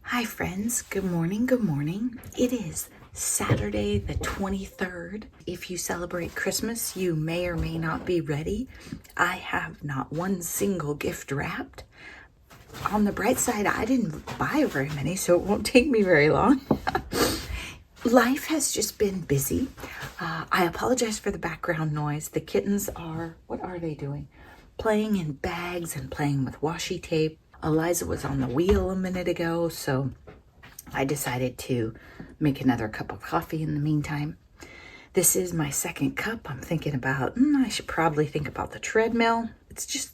Hi friends, good morning, good morning. It is Saturday the 23rd. If you celebrate Christmas, you may or may not be ready. I have not one single gift wrapped. On the bright side, I didn't buy very many, so it won't take me very long. Life has just been busy. I apologize for the background noise. The kittens are, what are they doing? Playing in bags and playing with washi tape. Eliza was on the wheel a minute ago, so I decided to make another cup of coffee in the meantime. This is my second cup. I'm thinking about, I should probably think about the treadmill. It's just,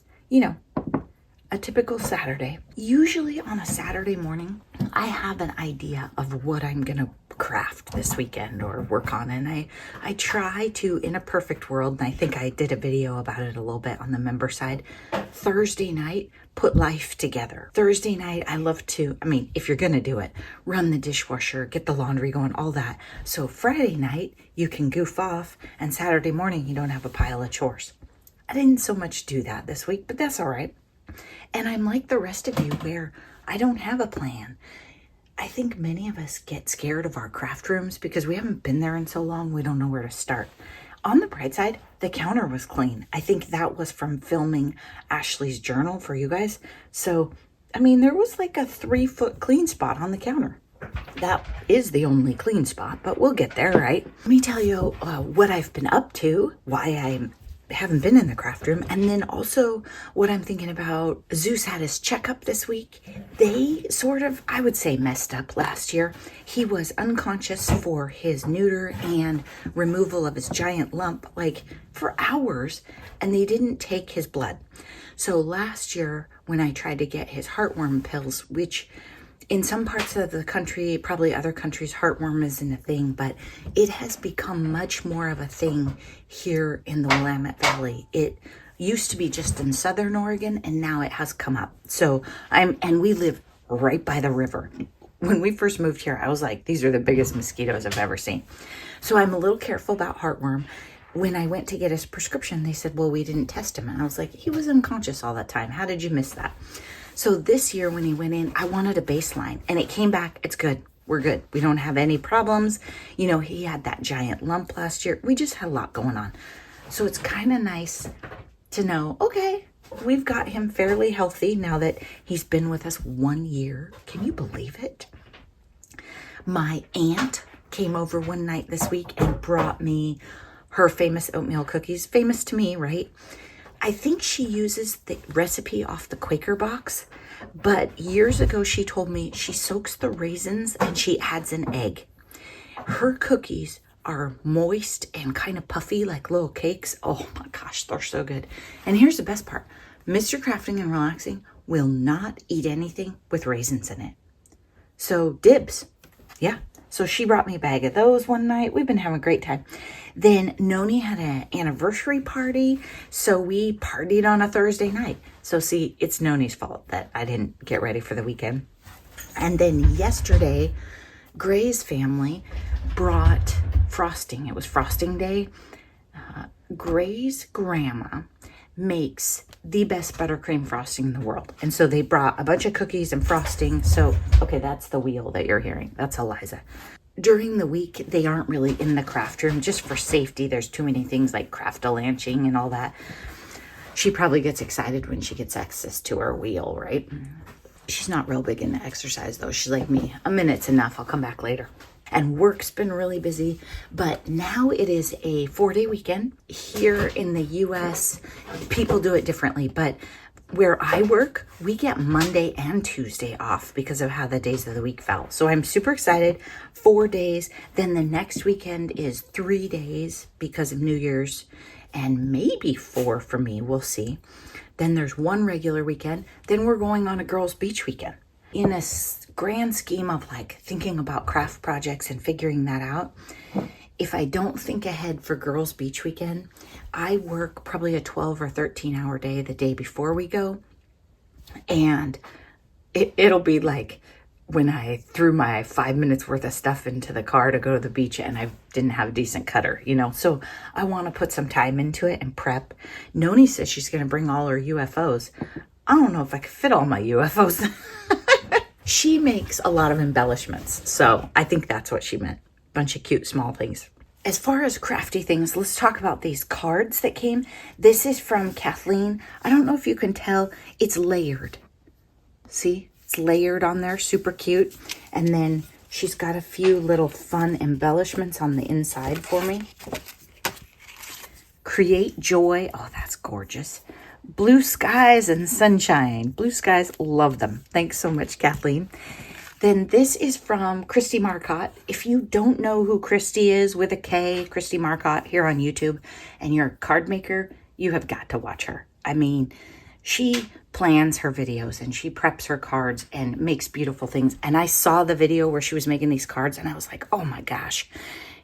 a typical Saturday. Usually on a Saturday morning, I have an idea of what I'm going to craft this weekend or work on. And I try to, in a perfect world, and I think I did a video about it a little bit on the member side, Thursday night, put life together. Thursday night, I love to, if you're going to do it, run the dishwasher, get the laundry going, all that. So Friday night, you can goof off, and Saturday morning, you don't have a pile of chores. I didn't so much do that this week, but that's all right. And I'm like the rest of you where I don't have a plan. I think many of us get scared of our craft rooms because we haven't been there in so long, we don't know where to start. On the bright side, the counter was clean. I think that was from filming Ashley's journal for you guys. So, there was like a 3-foot clean spot on the counter. That is the only clean spot, but we'll get there, right? Let me tell you what I've been up to, why I haven't been in the craft room, and then also what I'm thinking about. Zeus had his checkup this week. They sort of, I would say, messed up last year. He was unconscious for his neuter and removal of his giant lump, for hours, and they didn't take his blood. So last year, when I tried to get his heartworm pills, which in some parts of the country, probably other countries, heartworm isn't a thing, but it has become much more of a thing here in the Willamette Valley. It used to be just in Southern Oregon, and now it has come up. So and we live right by the river. When we first moved here, I was like, these are the biggest mosquitoes I've ever seen. So I'm a little careful about heartworm. When I went to get his prescription, they said, well, we didn't test him. And I was like, he was unconscious all that time. How did you miss that? So this year when he went in, I wanted a baseline, and it came back. It's good. We're good. We don't have any problems. He had that giant lump last year. We just had a lot going on. So it's kind of nice to know, okay, we've got him fairly healthy now that he's been with us 1 year. Can you believe it? My aunt came over one night this week and brought me her famous oatmeal cookies. Famous to me, right? I think she uses the recipe off the Quaker box, but years ago she told me she soaks the raisins and she adds an egg. Her cookies are moist and kind of puffy like little cakes. Oh my gosh, they're so good. And here's the best part. Mr. Crafting and Relaxing will not eat anything with raisins in it. So dibs. Yeah. So she brought me a bag of those one night. We've been having a great time. Then Noni had an anniversary party, so we partied on a Thursday night. So see, it's Noni's fault that I didn't get ready for the weekend. And then yesterday, Gray's family brought frosting. It was frosting day. Gray's grandma makes the best buttercream frosting in the world. And so they brought a bunch of cookies and frosting. So, okay, that's the wheel that you're hearing. That's Eliza. During the week, they aren't really in the craft room just for safety. There's too many things like craft-a-lanching and all that. She probably gets excited when she gets access to her wheel, right? She's not real big into exercise, though. She's like me. A minute's enough. I'll come back later. And work's been really busy, but now it is a 4-day weekend. Here in the U.S., people do it differently, but where I work, we get Monday and Tuesday off because of how the days of the week fell. So I'm super excited. 4 days. Then the next weekend is 3 days because of New Year's, and maybe 4 for me. We'll see. Then there's one regular weekend. Then we're going on a girls' beach weekend. In a grand scheme of thinking about craft projects and figuring that out, if I don't think ahead for girls' beach weekend, I work probably a 12 or 13 hour day the day before we go. And it'll be like when I threw my 5 minutes worth of stuff into the car to go to the beach and I didn't have a decent cutter, So I want to put some time into it and prep. Noni says she's going to bring all her UFOs. I don't know if I could fit all my UFOs. She makes a lot of embellishments, so I think that's what she meant. Bunch of cute small things. As far as crafty things, let's talk about these cards that came. This is from Kathleen. I don't know if you can tell, it's layered. See, it's layered on there, super cute. And then she's got a few little fun embellishments on the inside for me. Create joy. Oh, that's gorgeous. Blue skies and sunshine. Blue skies, love them. Thanks so much, Kathleen. Then this is from Christy Marcotte. If you don't know who Christy is with a K, Christy Marcotte here on YouTube, and you're a card maker, you have got to watch her. I mean, she plans her videos and she preps her cards and makes beautiful things. And I saw the video where she was making these cards and I was like, oh my gosh.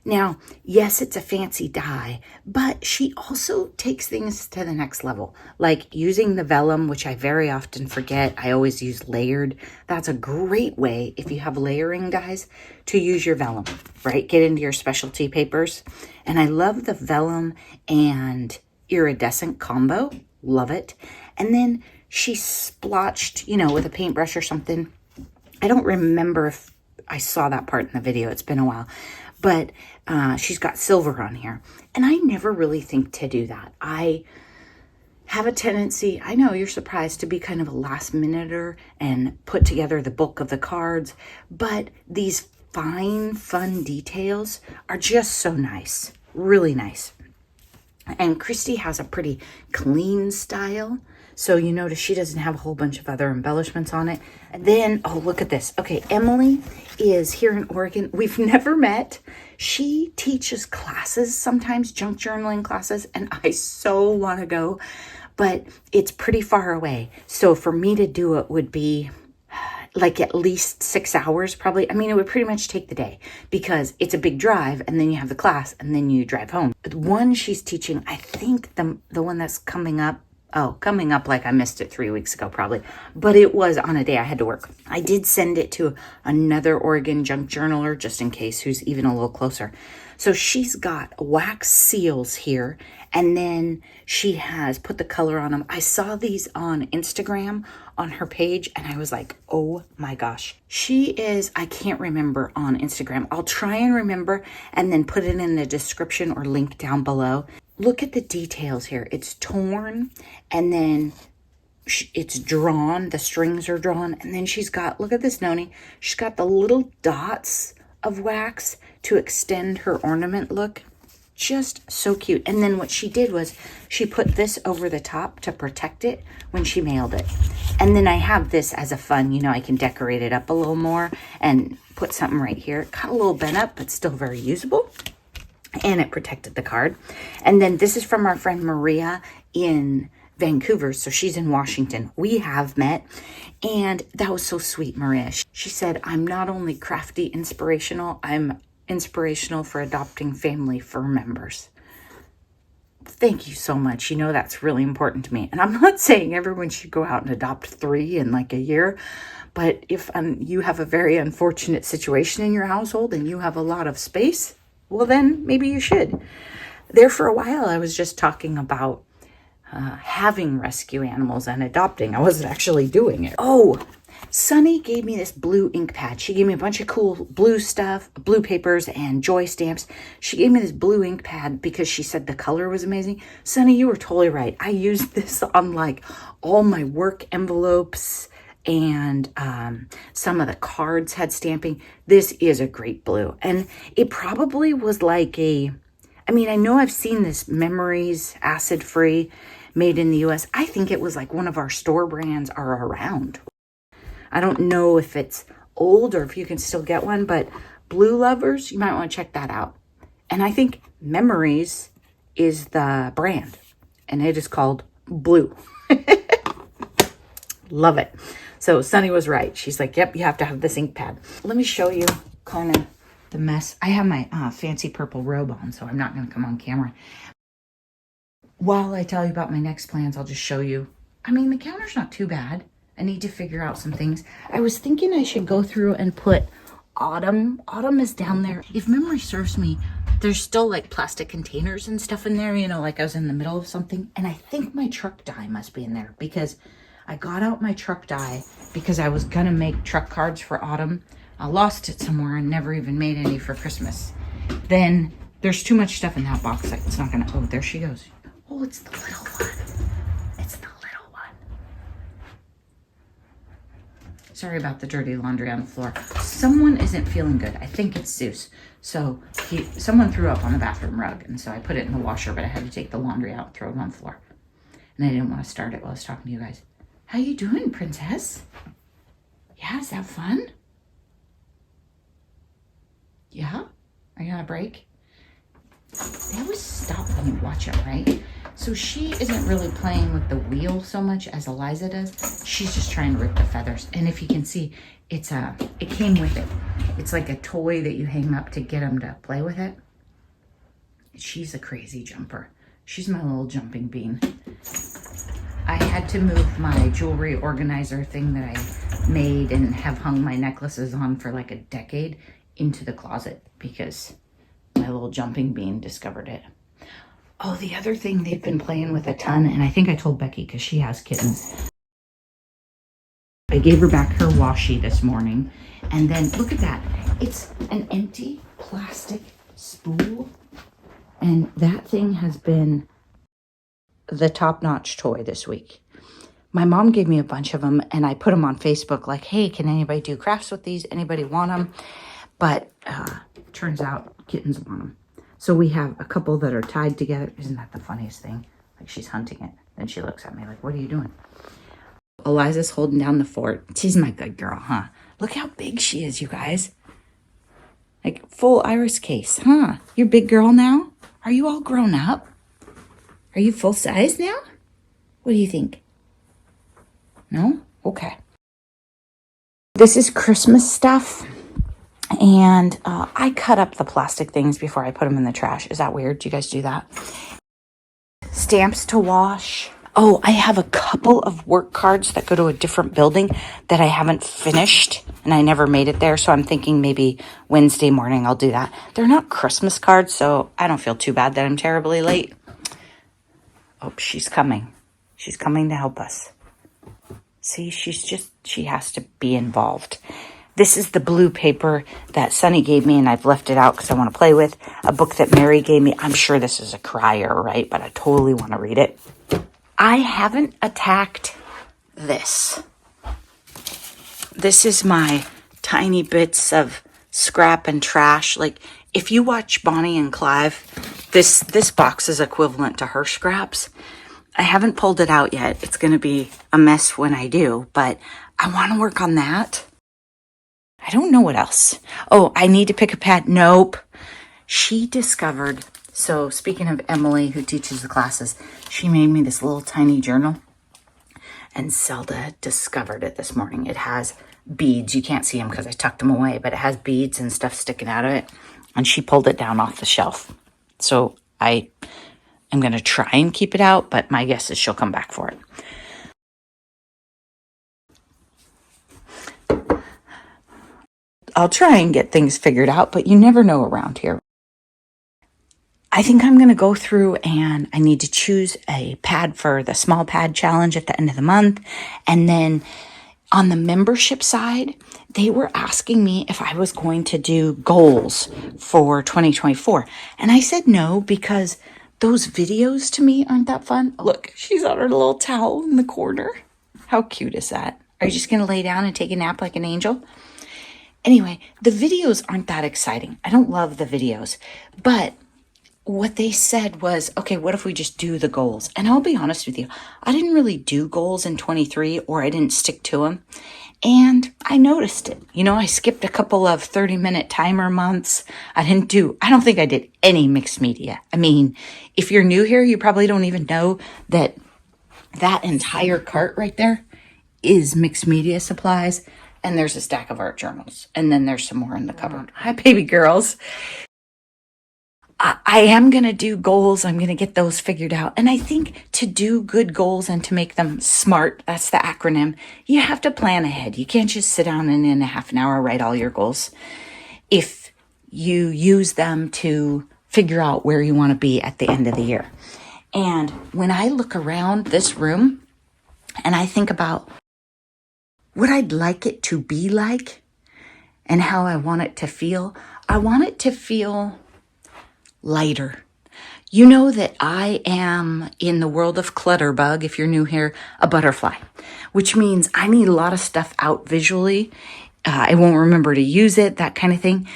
Now, yes, it's a fancy die, but she also takes things to the next level, like using the vellum, which I very often forget. I always use layered. That's a great way, if you have layering dies, to use your vellum, right? Get into your specialty papers. And I love the vellum and iridescent combo. Love it. And then she splotched, you know, with a paintbrush or something. I don't remember if I saw that part in the video. It's been a while. But she's got silver on here. And I never really think to do that. I have a tendency, I know you're surprised, to be kind of a last minuter and put together the bulk of the cards. But these fine, fun details are just so nice. Really nice. And Christy has a pretty clean style. So you notice she doesn't have a whole bunch of other embellishments on it. And then, oh, look at this. Okay, Emily is here in Oregon. We've never met. She teaches classes, sometimes junk journaling classes, and I so want to go, but it's pretty far away. So for me to do it would be like at least 6 hours probably. I mean, it would pretty much take the day because it's a big drive and then you have the class and then you drive home. The one she's teaching, I think the one that's coming up, like I missed it 3 weeks ago probably, but it was on a day I had to work. I did send it to another Oregon junk journaler just in case, who's even a little closer. So she's got wax seals here, and then she has put the color on them. I saw these on Instagram on her page and I was like, oh my gosh. She is, I can't remember on Instagram. I'll try and remember and then put it in the description or link down below. Look at the details here. It's torn and then it's drawn. The strings are drawn. And then she's got, look at this, Noni. She's got the little dots of wax to extend her ornament look. Just so cute. And then what she did was she put this over the top to protect it when she mailed it. And then I have this as a fun, you know, I can decorate it up a little more and put something right here. Got a little bent up, but still very usable. And it protected the card. And then this is from our friend Maria in Vancouver. So she's in Washington. We have met. And that was so sweet, Maria. She said, I'm not only crafty, inspirational, I'm inspirational for adopting family fur members. Thank you so much. You know, that's really important to me. And I'm not saying everyone should go out and adopt 3 in like a year. But if you have a very unfortunate situation in your household and you have a lot of space, well, then maybe you should. There for a while, I was just talking about having rescue animals and adopting. I wasn't actually doing it. Oh, Sunny gave me this blue ink pad. She gave me a bunch of cool blue stuff, blue papers and joy stamps. She gave me this blue ink pad because she said the color was amazing. Sunny, you were totally right. I used this on like all my work envelopes and some of the cards had stamping. This is a great blue. And it probably was like I know I've seen this Memories acid free made in the US. I think it was like one of our store brands are around. I don't know if it's old or if you can still get one, but blue lovers, you might want to check that out. And I think Memories is the brand and it is called Blue. Love it. So Sunny was right. She's like, yep, you have to have this ink pad. Let me show you kind of the mess. I have my fancy purple robe on, so I'm not going to come on camera. While I tell you about my next plans, I'll just show you. I mean, the counter's not too bad. I need to figure out some things. I was thinking I should go through and put Autumn. Autumn is down there. If memory serves me, there's still like plastic containers and stuff in there, you know, like I was in the middle of something. And I think my truck die must be in there because I got out my truck die because I was gonna make truck cards for autumn. I lost it somewhere and never even made any for Christmas. Then there's too much stuff in that box. Like, it's not gonna, oh, there she goes. Oh, it's the little one. It's the little one. Sorry about the dirty laundry on the floor. Someone isn't feeling good. I think it's Zeus. So someone threw up on the bathroom rug, and so I put it in the washer, but I had to take the laundry out and throw it on the floor. And I didn't want to start it while I was talking to you guys. How you doing, princess? Yeah, is that fun? Yeah? Are you on a break? They always stop when you watch them, right? So she isn't really playing with the wheel so much as Eliza does. She's just trying to rip the feathers. And if you can see, it came with it. It's like a toy that you hang up to get them to play with it. She's a crazy jumper. She's my little jumping bean. I had to move my jewelry organizer thing that I made and have hung my necklaces on for like a decade into the closet because my little jumping bean discovered it. Oh, the other thing they've been playing with a ton, and I think I told Becky because she has kittens. I gave her back her washi this morning, and then look at that. It's an empty plastic spool, and that thing has been the top-notch toy this week. My mom gave me a bunch of them, and I put them on Facebook like, hey, can anybody do crafts with these? Anybody want them? But turns out kittens want them. So we have a couple that are tied together. Isn't that the funniest thing? Like, she's hunting it. Then she looks at me like, what are you doing? Eliza's holding down the fort. She's my good girl, huh? Look how big she is, you guys. Like, full iris case, huh? You're big girl now? Are you all grown up? Are you full size now? What do you think? No? Okay. This is Christmas stuff. And I cut up the plastic things before I put them in the trash. Is that weird? Do you guys do that? Stamps to wash. Oh, I have a couple of work cards that go to a different building that I haven't finished. And I never made it there. So I'm thinking maybe Wednesday morning I'll do that. They're not Christmas cards, so I don't feel too bad that I'm terribly late. Oh, she's coming. She's coming to help us. See, she has to be involved. This is the blue paper that Sunny gave me, and I've left it out because I want to play with. A book that Mary gave me. I'm sure this is a crier, right? But I totally want to read it. I haven't attacked this. This is my tiny bits of scrap and trash. Like, if you watch Bonnie and Clive, this box is equivalent to her scraps. I haven't pulled it out yet. It's going to be a mess when I do, but I want to work on that. I don't know what else. Oh, I need to pick a pad. Nope. She discovered, so speaking of Emily, who teaches the classes, she made me this little tiny journal. And Zelda discovered it this morning. It has beads. You can't see them because I tucked them away, but it has beads and stuff sticking out of it. And she pulled it down off the shelf. So I am going to try and keep it out, but my guess is she'll come back for it. I'll try and get things figured out, but you never know around here. I think I'm going to go through and I need to choose a pad for the small pad challenge at the end of the month. And then on the membership side, they were asking me if I was going to do goals for 2024. And I said no, because those videos to me aren't that fun. Look, she's on her little towel in the corner. How cute is that? Are you just going to lay down and take a nap like an angel? Anyway, the videos aren't that exciting. I don't love the videos. But what they said was, okay, what if we just do the goals? And I'll be honest with you, I didn't really do goals in 23, or I didn't stick to them. And I noticed it. You know, I skipped a couple of 30-minute timer months. I don't think I did any mixed media. I mean, if you're new here, you probably don't even know that that entire cart right there is mixed media supplies. And there's a stack of art journals. And then there's some more in the cupboard. Hi, baby girls. I am going to do goals. I'm going to get those figured out. And I think to do good goals and to make them SMART, that's the acronym, you have to plan ahead. You can't just sit down and in a half an hour write all your goals. If you use them to figure out where you want to be at the end of the year. And when I look around this room, and I think about what I'd like it to be like and how I want it to feel. I want it to feel lighter. You know that I am, in the world of Clutterbug, if you're new here, a butterfly, which means I need a lot of stuff out visually. I won't remember to use it, that kind of thing.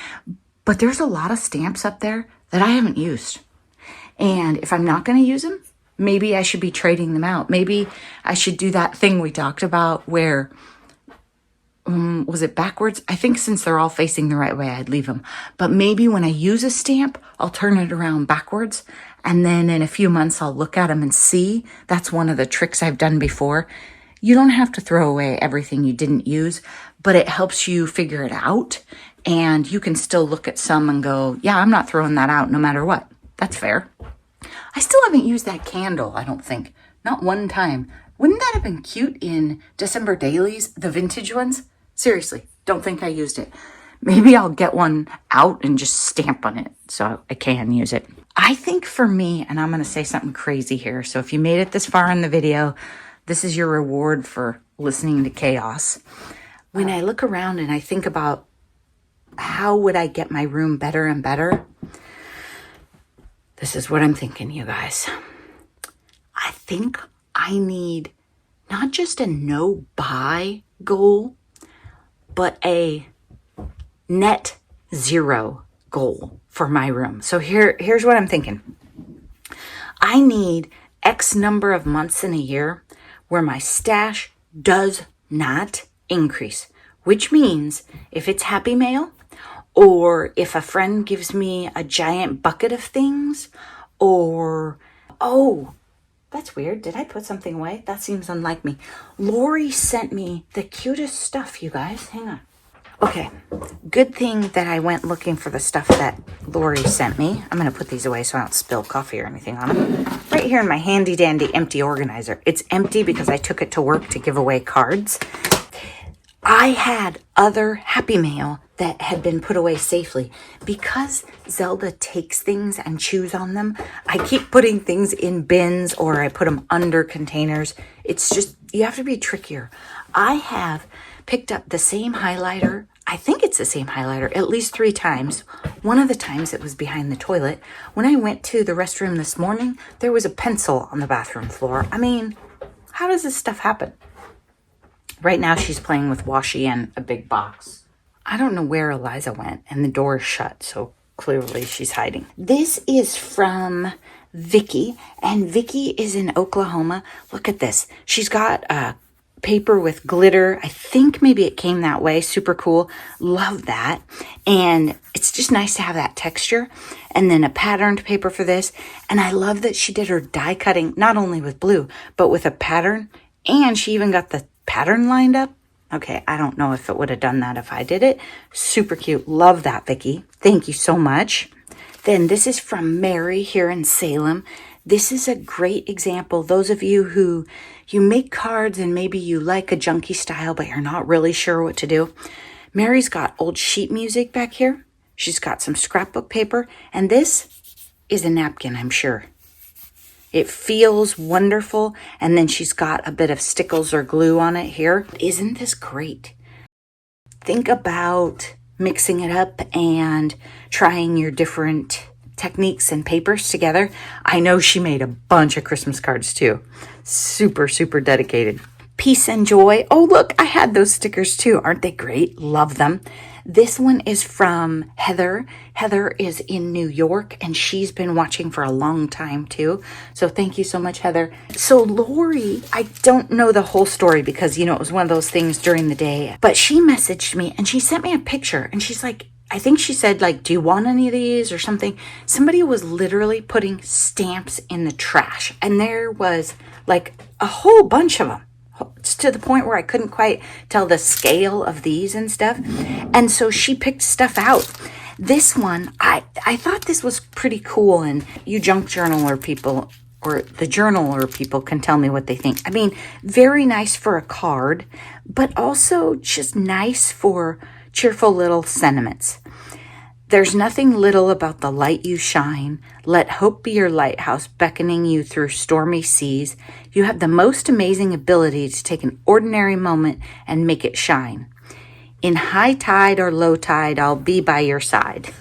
But there's a lot of stamps up there that I haven't used. And if I'm not going to use them, maybe I should be trading them out. Maybe I should do that thing we talked about where, was it backwards? I think since they're all facing the right way, I'd leave them. But maybe when I use a stamp, I'll turn it around backwards. And then in a few months, I'll look at them and see. That's one of the tricks I've done before. You don't have to throw away everything you didn't use, but it helps you figure it out. And you can still look at some and go, yeah, I'm not throwing that out no matter what. That's fair. I still haven't used that candle, I don't think. Not one time. Wouldn't that have been cute in December dailies, the vintage ones? Seriously, don't think I used it. Maybe I'll get one out and just stamp on it so I can use it. I think for me, and I'm going to say something crazy here, so if you made it this far in the video, this is your reward for listening to chaos. When I look around and I think about how would I get my room better and better, this is what I'm thinking, you guys. I think I need not just a no-buy goal, but a net zero goal for my room. So here's what I'm thinking. I need X number of months in a year where my stash does not increase, which means if it's Happy Mail, or if a friend gives me a giant bucket of things, or, oh, that's weird. Did I put something away? That seems unlike me. Lori sent me the cutest stuff, you guys. Hang on. Okay, good thing that I went looking for the stuff that Lori sent me. I'm going to put these away so I don't spill coffee or anything on them. Right here in my handy dandy empty organizer. It's empty because I took it to work to give away cards. I had other Happy Mail that had been put away safely. Because Zelda takes things and chews on them, I keep putting things in bins or I put them under containers. It's just, you have to be trickier. I have picked up the same highlighter. I think it's the same highlighter at least 3 times. One of the times it was behind the toilet. When I went to the restroom this morning, there was a pencil on the bathroom floor. I mean, how does this stuff happen? Right now she's playing with washi and a big box. I don't know where Eliza went, and the door is shut, so clearly she's hiding. This is from Vicky, and Vicky is in Oklahoma. Look at this. She's got a paper with glitter. I think maybe it came that way. Super cool. Love that. And it's just nice to have that texture. And then a patterned paper for this. And I love that she did her die cutting, not only with blue, but with a pattern. And she even got the pattern lined up. Okay, I don't know if it would have done that if I did it. Super cute. Love that, Vicky. Thank you so much. Then this is from Mary here in Salem. This is a great example. Those of you who you make cards and maybe you like a junky style, but you're not really sure what to do. Mary's got old sheet music back here. She's got some scrapbook paper. And this is a napkin, I'm sure. It feels wonderful. And then she's got a bit of stickles or glue on it here. Isn't this great? Think about mixing it up and trying your different techniques and papers together. I know she made a bunch of Christmas cards too. Super, super dedicated. Peace and joy. Oh, look, I had those stickers too. Aren't they great? Love them. This one is from Heather. Heather is in New York and she's been watching for a long time too. So thank you so much, Heather. So Lori, I don't know the whole story because, you know, it was one of those things during the day, but she messaged me and she sent me a picture and she's like, I think she said, like, do you want any of these or something? Somebody was literally putting stamps in the trash. And there was like a whole bunch of them. It's to the point where I couldn't quite tell the scale of these and stuff. And so she picked stuff out. This one, I thought this was pretty cool. And you junk journaler people or the journaler people can tell me what they think. I mean, very nice for a card, but also just nice for cheerful little sentiments. There's nothing little about the light you shine. Let hope be your lighthouse, beckoning you through stormy seas. You have the most amazing ability to take an ordinary moment and make it shine. In high tide or low tide, I'll be by your side.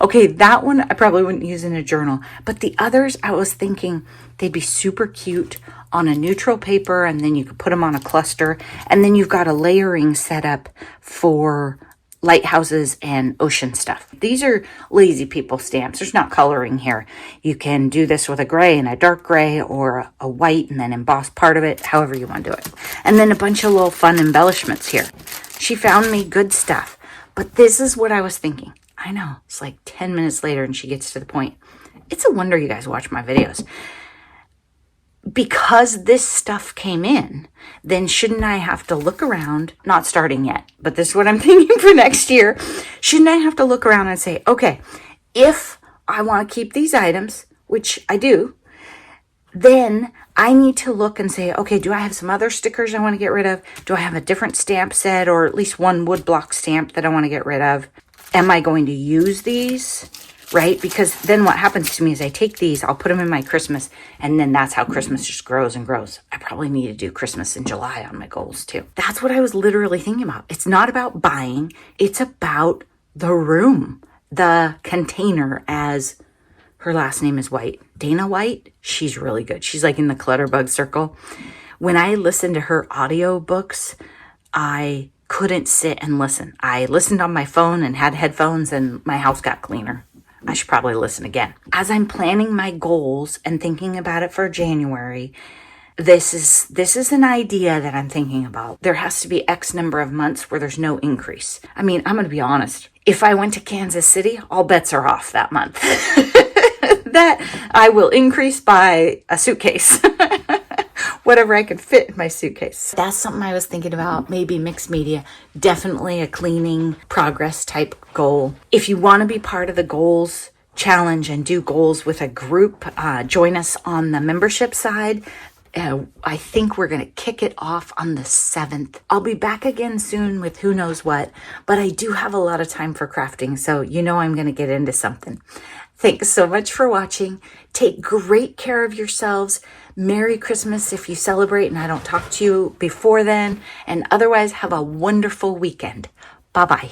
Okay, that one I probably wouldn't use in a journal. But the others, I was thinking they'd be super cute on a neutral paper, and then you could put them on a cluster. And then you've got a layering setup for lighthouses and ocean stuff. These are lazy people stamps. There's not coloring here. You can do this with a gray and a dark gray, or a white and then emboss part of it, however you want to do it. And then a bunch of little fun embellishments here. She found me good stuff. But this is what I was thinking. I know, it's like 10 minutes later and she gets to the point. It's a wonder you guys watch my videos. Because this stuff came in, then shouldn't I have to look around, not starting yet, but this is what I'm thinking for next year. Shouldn't I have to look around and say, okay, if I want to keep these items, which I do, then I need to look and say, okay, do I have some other stickers I want to get rid of? Do I have a different stamp set, or at least one woodblock stamp that I want to get rid of? Am I going to use these? Right? Because then what happens to me is I take these, I'll put them in my Christmas, and then that's how Christmas just grows and grows. I probably need to do Christmas in July on my goals too. That's what I was literally thinking about. It's not about buying. It's about the room, the container, as her last name is White. Dana White, she's really good. She's like in the Clutterbug circle. When I listened to her audio books, I couldn't sit and listen. I listened on my phone and had headphones, and my house got cleaner. I should probably listen again. As I'm planning my goals and thinking about it for January, this is an idea that I'm thinking about. There has to be X number of months where there's no increase. I mean, I'm going to be honest. If I went to Kansas City, all bets are off that month. That I will increase by a suitcase. Whatever I could fit in my suitcase. That's something I was thinking about. Maybe mixed media. Definitely a cleaning progress type goal. If you want to be part of the goals challenge and do goals with a group, join us on the membership side. I think we're going to kick it off on the 7th. I'll be back again soon with who knows what, but I do have a lot of time for crafting, so you know I'm going to get into something. Thanks so much for watching. Take great care of yourselves. Merry Christmas if you celebrate and I don't talk to you before then. And otherwise, have a wonderful weekend. Bye-bye.